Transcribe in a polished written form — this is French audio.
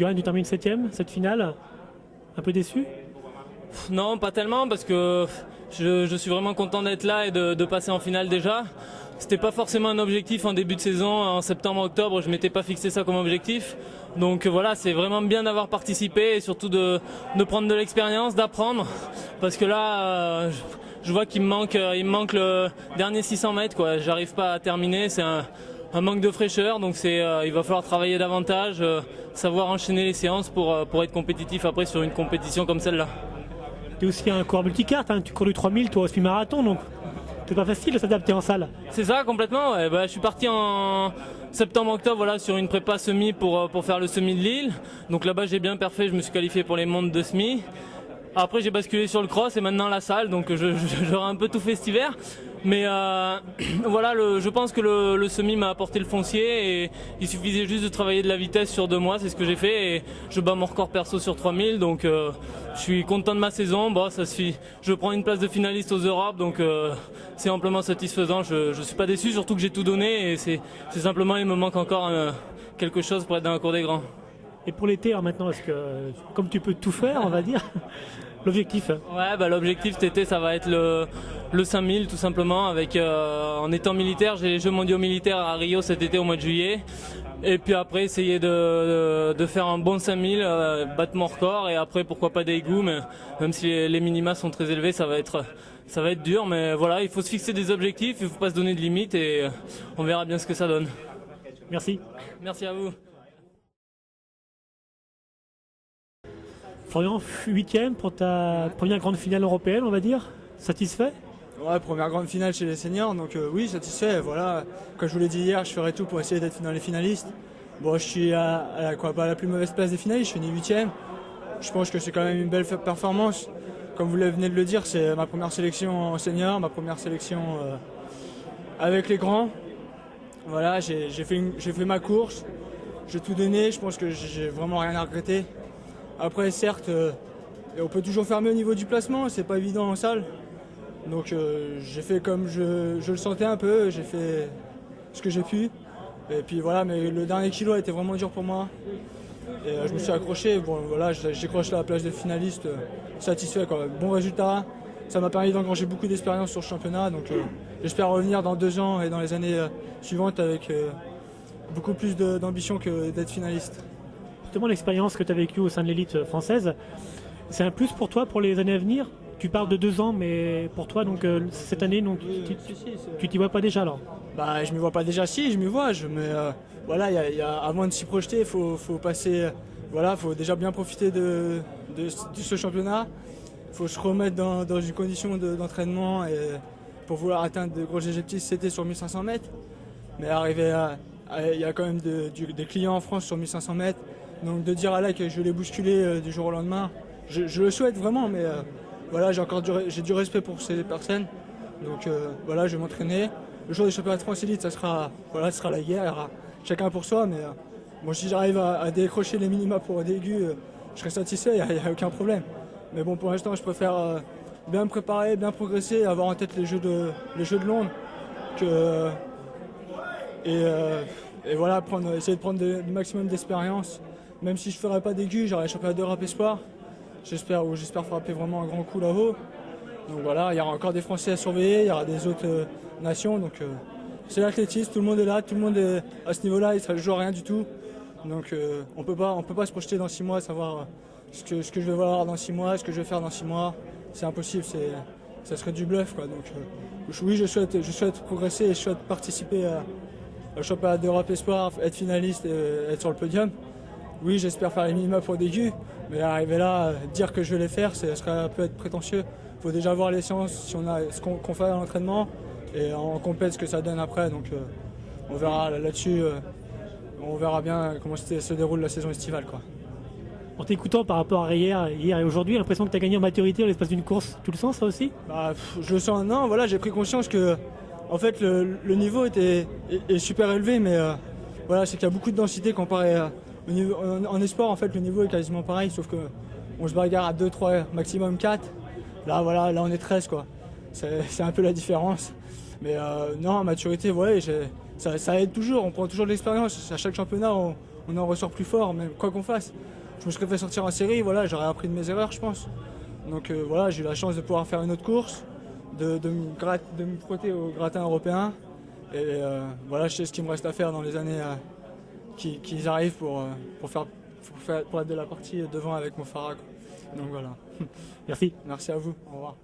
Johan, tu termines 7ème, cette finale. Un peu déçu? Non, pas tellement, parce que je suis vraiment content d'être là et de passer en finale déjà. C'était pas forcément un objectif en début de saison, en septembre-octobre, je m'étais pas fixé ça comme objectif. Donc voilà, c'est vraiment bien d'avoir participé et surtout de prendre de l'expérience, d'apprendre. Parce que là, je vois qu'il me manque le dernier 600 mètres, quoi. J'arrive pas à terminer, c'est un manque de fraîcheur, donc il va falloir travailler davantage, savoir enchaîner les séances pour être compétitif après sur une compétition comme celle-là. Tu es aussi un coureur multicarte, hein. Tu cours du 3000, toi au semi-marathon, donc c'est pas facile de s'adapter en salle. C'est ça, complètement. Ouais. Je suis parti en septembre-octobre voilà, sur une prépa semi pour faire le semi de Lille. Donc là-bas j'ai bien parfait, je me suis qualifié pour les mondes de semi. Après j'ai basculé sur le cross et maintenant la salle, donc j'aurai un peu tout fait cet hiver. Mais voilà, je pense que le semi m'a apporté le foncier et il suffisait juste de travailler de la vitesse sur 2 mois, c'est ce que j'ai fait et je bats mon record perso sur 3000, donc je suis content de ma saison. Bon, ça suffit. Je prends une place de finaliste aux Europes, donc c'est amplement satisfaisant. Je suis pas déçu, surtout que j'ai tout donné et c'est simplement il me manque encore quelque chose pour être dans la cour des grands. Et pour l'été, alors maintenant, est-ce que comme tu peux tout faire, on va dire, l'objectif? Ouais, l'objectif cet été, ça va être le 5000 tout simplement. En étant militaire, j'ai les Jeux mondiaux militaires à Rio cet été au mois de juillet. Et puis après, essayer de faire un bon 5000, battre mon record. Et après, pourquoi pas des égouts, mais même si les minima sont très élevés, ça va être dur. Mais voilà, il faut se fixer des objectifs, il ne faut pas se donner de limites et on verra bien ce que ça donne. Merci. Merci à vous. Florian, 8ème pour ta première grande finale européenne, on va dire. Satisfait? Ouais, première grande finale chez les seniors, donc oui, satisfait. Voilà, comme je vous l'ai dit hier, je ferai tout pour essayer d'être dans les finalistes. Bon, je suis à la plus mauvaise place des finalistes, je finis 8ème. Je pense que c'est quand même une belle performance. Comme vous venez de le dire, c'est ma première sélection en senior, ma première sélection avec les grands. Voilà, j'ai fait ma course, j'ai tout donné, je pense que j'ai vraiment rien à regretter. Après, certes, on peut toujours faire mieux au niveau du placement, c'est pas évident en salle. Donc j'ai fait comme je le sentais un peu, j'ai fait ce que j'ai pu. Et puis voilà, mais le dernier kilo a été vraiment dur pour moi. Et je me suis accroché, bon voilà, j'accroche la place de finaliste, satisfait quoi. Bon résultat, ça m'a permis d'engranger beaucoup d'expérience sur le championnat. Donc j'espère revenir dans 2 ans et dans les années suivantes avec beaucoup plus d'ambition que d'être finaliste. Justement, l'expérience que tu as vécue au sein de l'élite française, c'est un plus pour toi pour les années à venir? Tu parles de 2 ans, mais pour toi, donc cette année, donc, tu t'y vois pas déjà alors? Bah, je me vois pas déjà, si, je me vois, mais voilà, avant de s'y projeter, il faut passer, voilà, faut déjà bien profiter de ce championnat. Il faut se remettre dans une condition d'entraînement et pour vouloir atteindre de gros objectifs, c'était sur 1500 mètres. Mais il y a quand même des clients en France sur 1500 mètres. Donc de dire à là que je vais les bousculer du jour au lendemain, je le souhaite vraiment, mais voilà, j'ai du respect pour ces personnes. Donc voilà, je vais m'entraîner. Le jour des championnats de France élite, ça sera la guerre, il y aura chacun pour soi. Mais bon, si j'arrive à décrocher les minima pour des aigus, je serai satisfait, il n'y a aucun problème. Mais bon, pour l'instant, je préfère bien me préparer, bien progresser, avoir en tête les Jeux de Londres. Et voilà, essayer de prendre le maximum d'expérience. Même si je ne ferai pas d'aigus, j'aurai les championnats d'Europe espoir. J'espère frapper vraiment un grand coup là-haut. Donc voilà, il y aura encore des Français à surveiller, il y aura des autres nations. Donc c'est l'athlétisme, tout le monde est là, tout le monde est à ce niveau-là, il ne joue à rien du tout. Donc on peut pas se projeter dans 6 mois, savoir ce que je vais voir dans 6 mois, ce que je vais faire dans 6 mois. C'est impossible, ça serait du bluff, quoi. Donc oui, je souhaite progresser et je souhaite participer au championnat d'Europe espoir, être finaliste et être sur le podium. Oui, j'espère faire les minima pour des aigus, mais arriver là, dire que je vais les faire, ça peut être prétentieux. Il faut déjà voir les séances, si on a ce qu'on fait à l'entraînement et en compète ce que ça donne après. Donc on verra là-dessus, on verra bien comment se déroule la saison estivale, quoi. En t'écoutant par rapport à hier et aujourd'hui, l'impression que tu as gagné en maturité en l'espace d'une course, tu le sens ça aussi? Je le sens, non, voilà, j'ai pris conscience que en fait, le niveau est super élevé, mais voilà, c'est qu'il y a beaucoup de densité comparé au niveau, en espoir. En fait, le niveau est quasiment pareil, sauf qu'on se bagarre à 2, 3, maximum 4. Là, voilà, là on est 13, quoi. C'est un peu la différence. Mais non, en maturité, ouais, ça aide toujours. On prend toujours de l'expérience. À chaque championnat, on en ressort plus fort, même quoi qu'on fasse. Je me serais fait sortir en série, voilà, j'aurais appris de mes erreurs, je pense. Donc voilà, j'ai eu la chance de pouvoir faire une autre course, de me frotter au gratin européen. Et voilà, je sais ce qu'il me reste à faire dans les années qui arrivent pour être de la partie devant avec mon Farah, quoi. Donc voilà. Merci. Merci à vous. Au revoir.